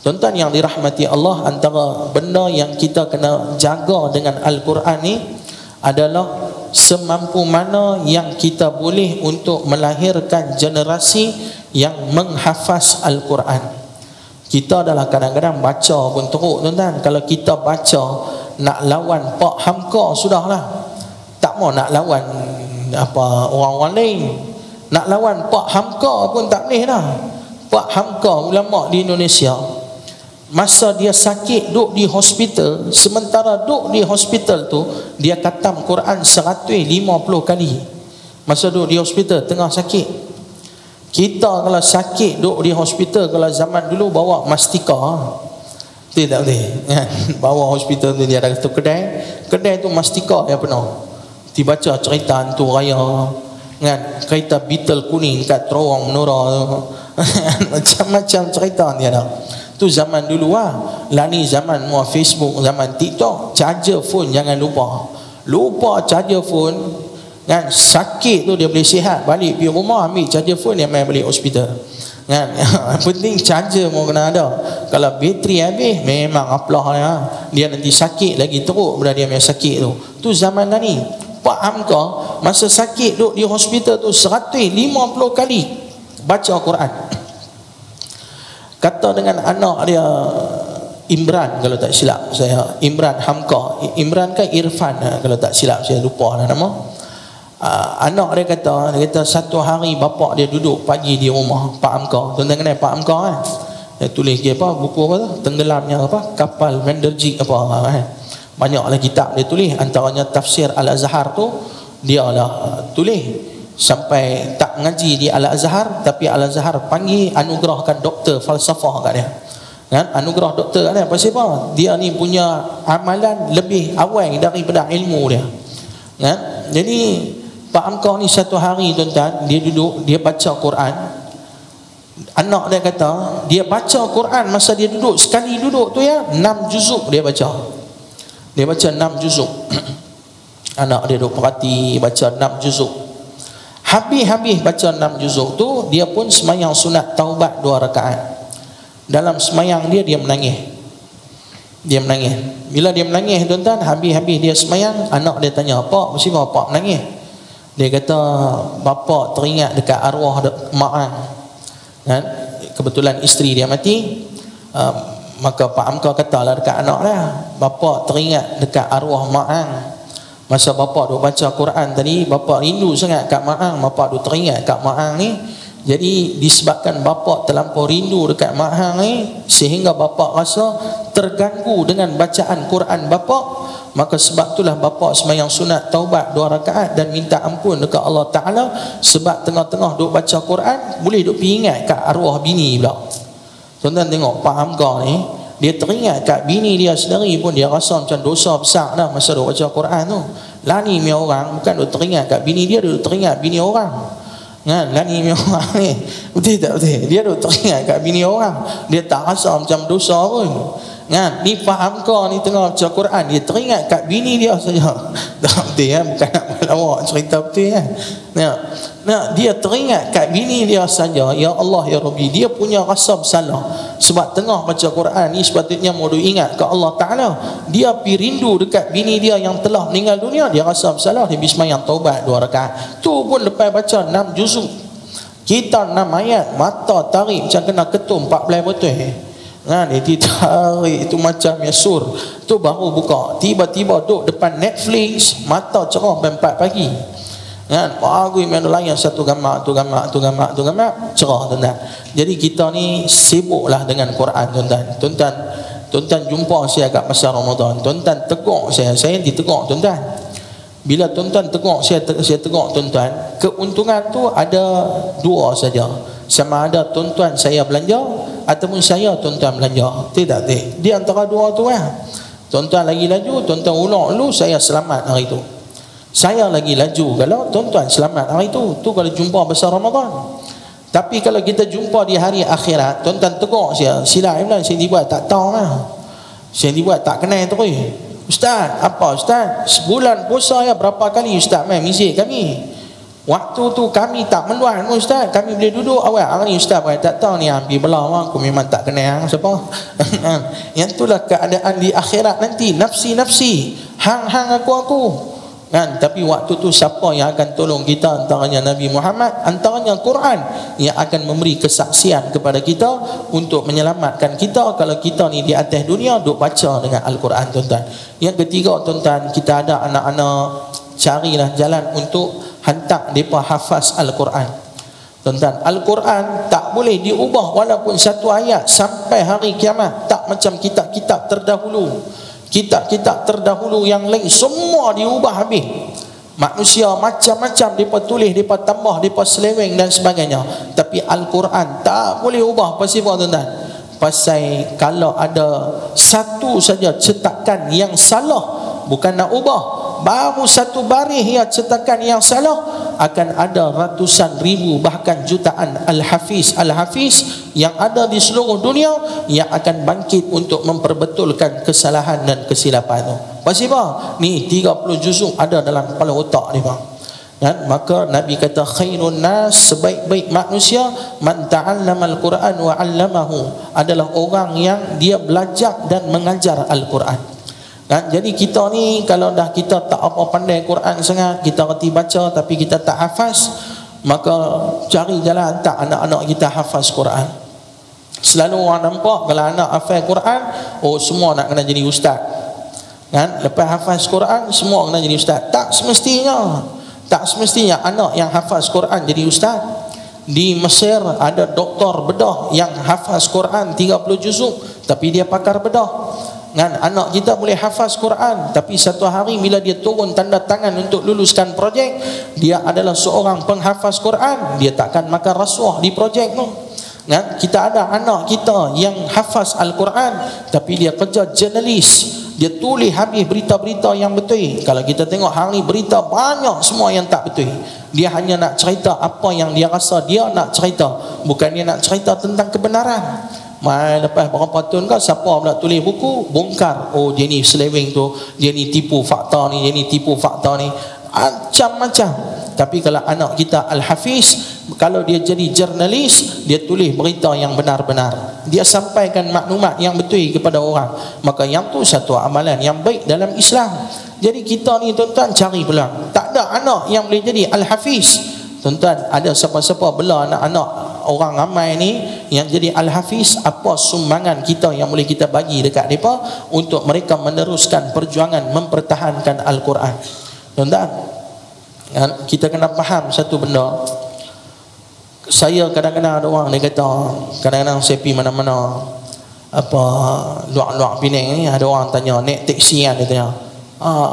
Tuan-tuan yang dirahmati Allah, antara benda yang kita kena jaga dengan Al-Quran ni adalah semampu mana yang kita boleh untuk melahirkan generasi yang menghafaz Al-Quran. Kita adalah kadang-kadang baca pun teruk tuan-tuan. Kalau kita baca nak lawan Pak Hamka sudahlah, tak mau nak lawan apa orang-orang lain. Nak lawan Pak Hamka pun tak boleh dah. Pak Hamka, ulama di Indonesia, masa dia sakit duduk di hospital, sementara duduk di hospital tu dia khatam Quran 150 kali. Masa duduk di hospital tengah sakit. Kita kalau sakit duduk di hospital, kalau zaman dulu bawa mastika, tidak boleh kan? Bawa hospital tu dia ada satu kedai tu mastika yang penuh. Dibaca cerita hantu raya kan, cerita Beetle kuning kat terowong menora tu. Macam-macam cerita dia ada. Tu zaman dulu lah. Lah ni zaman mua Facebook, zaman TikTok. Charger phone jangan lupa charger phone kan. Sakit tu dia boleh sihat, balik pergi rumah ambil charger phone, dia main balik hospital kan. Penting charger mau kena ada. Kalau bateri habis memang aplah ya. Dia nanti sakit lagi teruk daripada dia punya sakit tu. Tu zaman dah ni. Pak Hamka masa sakit duduk di hospital tu 150 kali baca Quran. Kata dengan anak dia Imran, kalau tak silap saya, Imran Hamka. Imran kan Irfan kalau tak silap saya, lupa lah nama. Anak dia kata satu hari bapak dia duduk pagi di rumah Pak Hamka. Tuan-tuan kenal Pak Hamka kan? Dia tulis dia apa, buku apa tu, tenggelamnya apa, kapal Vanderjig apa kan. Banyaklah kitab dia tulis, antaranya tafsir Al-Azhar tu dia lah tulis. Sampai tak ngaji di Al-Azhar, tapi Al-Azhar panggil anugerahkan doktor falsafah kat dia kan, anugerah doktor kat dia. Pasal apa? Dia ni punya amalan lebih awal daripada ilmu dia kan. Jadi Pak Hamka ni satu hari tuan-tuan, dia duduk, dia baca Quran. Anak dia kata dia baca Quran masa dia duduk, sekali duduk tu ya 6 juzuk dia baca. Dia baca 6 juzuk. Anak dia duduk perhati, baca 6 juzuk. Habis baca 6 juzuk tu, dia pun semayang sunat taubat 2 rakaat. Dalam semayang dia menangis. Dia menangis. Bila dia menangis tuan-tuan, habis dia semayang, anak dia tanya, "Pak, mesti bapak menangis?" Dia kata, "Bapak teringat dekat arwah mak ang." Kan? Kebetulan isteri dia mati. Maka Pak Hamka katalah dekat anak dia, "Bapak teringat dekat arwah mak ang. Masa bapak duk baca Quran tadi, bapak rindu sangat kat mak ang, bapak duk teringat kat mak ang ni. Jadi disebabkan bapak terlampau rindu dekat mak ang ni, sehingga bapak rasa terganggu dengan bacaan Quran bapak, maka sebab itulah bapak sembahyang sunat taubat 2 rakaat dan minta ampun dekat Allah Ta'ala, sebab tengah-tengah duk baca Quran boleh duk ingat kat arwah bini pula." Tuan-tuan tengok Pak Hamka ni, dia teringat kat bini dia sendiri pun dia rasa macam dosa besar dah masa duk baca Quran tu. Lani punya orang bukan duk teringat kat bini dia, duk teringat bini orang kan. Lani punya orang ni betul tak betul, dia duk teringat kat bini orang, dia tak rasa macam dosa pun kan. Ni Pak Hamka ni tengah baca Quran, dia teringat kat bini dia saja. Tak betul kan, bukan nak melawak cerita betul kan. Nah, dia teringat kat bini dia saja. Ya Allah ya Rabbi, dia punya rasa bersalah sebab tengah baca Quran ni sepatutnya mau ingat kat Allah Ta'ala. Dia pi rindu dekat bini dia yang telah meninggal dunia, dia rasa bersalah, dia bismayang taubat 2 rakaat. Tu pun lepas baca 6 juzuk. Kita 6 ayat, mata tarik macam kena ketum 14 botol kan. Dia tarik itu macam sur. Tu baru buka, tiba-tiba duduk depan Netflix, mata cerah sampai 4 pagi kan. Pagi main layan satu gambar cerah tuan-tuan. Jadi kita ni sibuklah dengan Quran tuan-tuan. Tuan-tuan jumpa saya kat masa Ramadan, tuan-tuan tegur saya ditegur tuan-tuan. Bila tuan-tuan tegur saya tegur tuan-tuan, keuntungan tu ada 2 saja. Sama ada tuan-tuan saya belanja ataupun saya tuan-tuan belanja. Tidak. Di antara 2 tu lah. Tuan-tuan lagi laju, tuan-tuan ulang dulu, saya selamat hari tu. Saya lagi laju kalau tuan-tuan selamat hari tu. Tu kalau jumpa besar Ramadan. Tapi kalau kita jumpa di hari akhirat, tuan-tuan tegur saya, "Silap Imran, saya dibuat tak tahu lah. Saya dibuat tak kenal terus. Ustaz, apa Ustaz? Sebulan puasa ya berapa kali Ustaz main masjid kami?" Waktu tu kami tak meluat Ustaz, kami boleh duduk awal. Hari ni Ustaz tak tahu ni ambil belah aku memang tak kenal siapa. Yang itulah keadaan di akhirat nanti. Nafsi hang aku kan. Tapi waktu tu siapa yang akan tolong kita? Antaranya Nabi Muhammad, antaranya Quran yang akan memberi kesaksian kepada kita untuk menyelamatkan kita kalau kita ni di atas dunia duk baca dengan Al-Quran, tuan-tuan. Yang ketiga, tuan-tuan, kita ada anak-anak, carilah jalan untuk hantar mereka hafaz Al-Quran. Tuan-tuan, Al-Quran tak boleh diubah walaupun satu ayat sampai hari kiamat. Tak macam kitab-kitab terdahulu. Kitab-kitab terdahulu yang lain semua diubah habis. Manusia macam-macam mereka tulis, mereka tambah, mereka seleweng dan sebagainya. Tapi Al-Quran tak boleh ubah. Pasal apa, tuan-tuan? Pasal kalau ada satu saja cetakan yang salah, bukan nak ubah, baru satu baris yang cetakan yang salah, akan ada ratusan ribu bahkan jutaan Al-Hafiz yang ada di seluruh dunia yang akan bangkit untuk memperbetulkan kesalahan dan kesilapan itu. Pasal apa? Ni 30 juzuk ada dalam kepala otak ni, bang. Dan maka Nabi kata khairun nas, sebaik-baik manusia, man ta'allama al-Quran wa 'allamahu, adalah orang yang dia belajar dan mengajar Al-Quran. Dan jadi kita ni kalau dah kita tak apa pandai Quran sangat, kita reti baca tapi kita tak hafaz, maka cari jalan tak anak-anak kita hafaz Quran. Selalu orang nampak kalau anak hafaz Quran, oh semua nak kena jadi ustaz. Kan? Lepas hafaz Quran semua kena jadi ustaz. Tak semestinya anak yang hafaz Quran jadi ustaz. Di Mesir ada doktor bedah yang hafaz Quran 30 juzuk tapi dia pakar bedah. Kan? Anak kita boleh hafaz Quran tapi satu hari bila dia turun tanda tangan untuk luluskan projek, dia adalah seorang penghafaz Quran, dia takkan makan rasuah di projek tu. Kan? Kita ada anak kita yang hafaz Al-Quran tapi dia kerja jurnalis, dia tulis habis berita-berita yang betul. Kalau kita tengok hari ni berita banyak semua yang tak betul. Dia hanya nak cerita apa yang dia rasa dia nak cerita, bukan dia nak cerita tentang kebenaran. Lepas berapa tahun kan siapa pula tulis buku bongkar, oh dia ni seleweng tu, dia ni tipu fakta ni, dia ni tipu fakta ni, macam-macam. Tapi kalau anak kita Al-Hafiz, kalau dia jadi jurnalis, dia tulis berita yang benar-benar, dia sampaikan maklumat yang betul kepada orang, maka yang tu satu amalan yang baik dalam Islam. Jadi kita ni, tuan-tuan, cari peluang. Tak ada anak yang boleh jadi Al-Hafiz. Tuan-tuan, ada siapa-siapa bela anak-anak orang ramai ni yang jadi Al-Hafiz, apa sumbangan kita yang boleh kita bagi dekat mereka untuk mereka meneruskan perjuangan mempertahankan Al-Quran. Tuan-tuan, kita kena faham satu benda. Saya kadang-kadang ada orang dia kata, kadang-kadang saya pergi mana-mana apa luar-luar Penang ni, ada orang tanya naik taksi kan, dia tanya,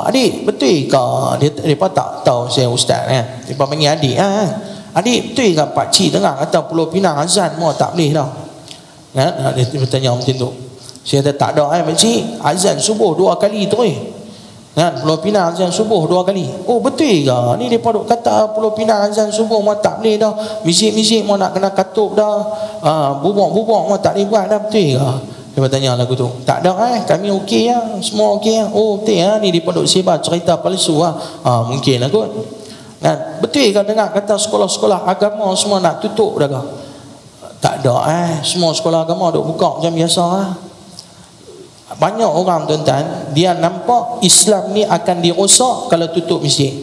adik betul ke dia tak tahu saya ustaz kan, dia panggil adik, adik betul ke Pak Cik dengar kata Pulau Pinang azan semua tak boleh dah kan? Dia bertanya macam tu. Saya kata tak ada Pak Cik, azan subuh 2 kali terus kan, Pulau Pinang azan subuh 2 kali. Oh betul ke? Ni dia duk kata Pulau Pinang azan subuh mau tak boleh dah, misik-misik mau nak kena katup dah, bubuk-bubuk mau tak boleh buat dah, betul ke? Dia bertanya lagu tu. Tak ada kami okey ya, semua okey ya. Oh betul ya, ni dia duk sebar cerita palsu mungkin lah kot. Kan? Betul kan dengar kata sekolah-sekolah agama semua nak tutup dah ke? Tak ada semua sekolah agama duk buka macam biasa Banyak orang, tuan-tuan, dia nampak Islam ni akan dirosak kalau tutup masjid.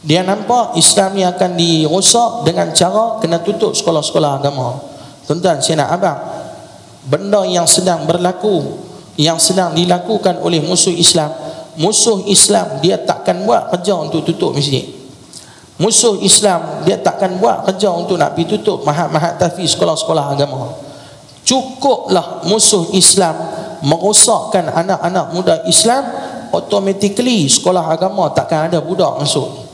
Dia nampak Islam ni akan dirosak dengan cara kena tutup sekolah-sekolah agama. Tuan-tuan, saya nak abang, benda yang sedang berlaku, yang sedang dilakukan oleh musuh Islam dia takkan buat kerja untuk tutup masjid. Musuh Islam dia takkan buat kerja untuk nak pergi tutup mahat-mahat tahfiz sekolah-sekolah agama. Cukuplah musuh Islam merosakkan anak-anak muda Islam, automatically sekolah agama takkan ada budak masuk.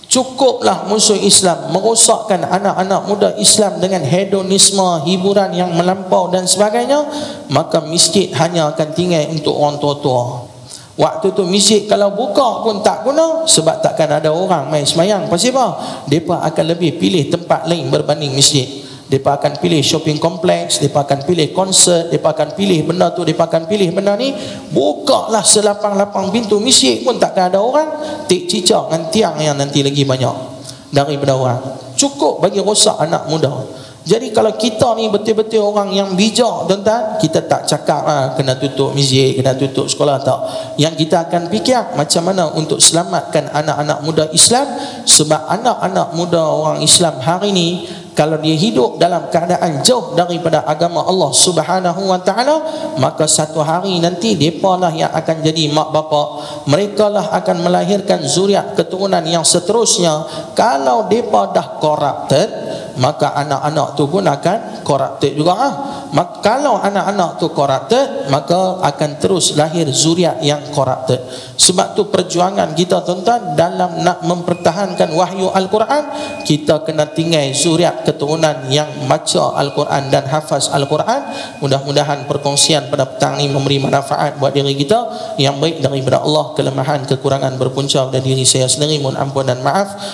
Cukuplah musuh Islam merosakkan anak-anak muda Islam dengan hedonisme, hiburan yang melampau dan sebagainya, maka masjid hanya akan tinggal untuk orang tua-tua. Waktu tu masjid kalau buka pun tak guna, sebab takkan ada orang main semayang. Pasal apa? Mereka akan lebih pilih tempat lain berbanding masjid. Mereka akan pilih shopping kompleks, mereka akan pilih konsert, mereka akan pilih benda tu, mereka akan pilih benda ni. Bukalah selapang-lapang pintu masjid pun takkan ada orang. Tik cicak dengan tiang yang nanti lagi banyak. daripada orang. Cukup bagi rosak anak muda. Jadi kalau kita ni betul-betul orang yang bijak, tuan-tuan, kita tak cakap kena tutup masjid, kena tutup sekolah, tak. Yang kita akan fikir macam mana untuk selamatkan anak-anak muda Islam. Sebab anak-anak muda orang Islam hari ni, kalau dia hidup dalam keadaan jauh daripada agama Allah Subhanahu wa taala, maka satu hari nanti depa lah yang akan jadi mak bapak. Mereka lah akan melahirkan zuriat keturunan yang seterusnya. Kalau depa dah corrupted, maka anak-anak tu pun akan corrupted juga. Maka kalau anak-anak tu corrupted, maka akan terus lahir zuriat yang corrupted. Sebab tu perjuangan kita, tuan-tuan, dalam nak mempertahankan wahyu Al-Quran, kita kena tinggal zuriat keturunan yang baca Al-Quran dan hafaz Al-Quran. Mudah-mudahan perkongsian pada petang ini memberi manfaat buat diri kita. Yang baik daripada Allah, kelemahan, kekurangan berpunca pada diri saya sendiri, mohon ampun dan maaf.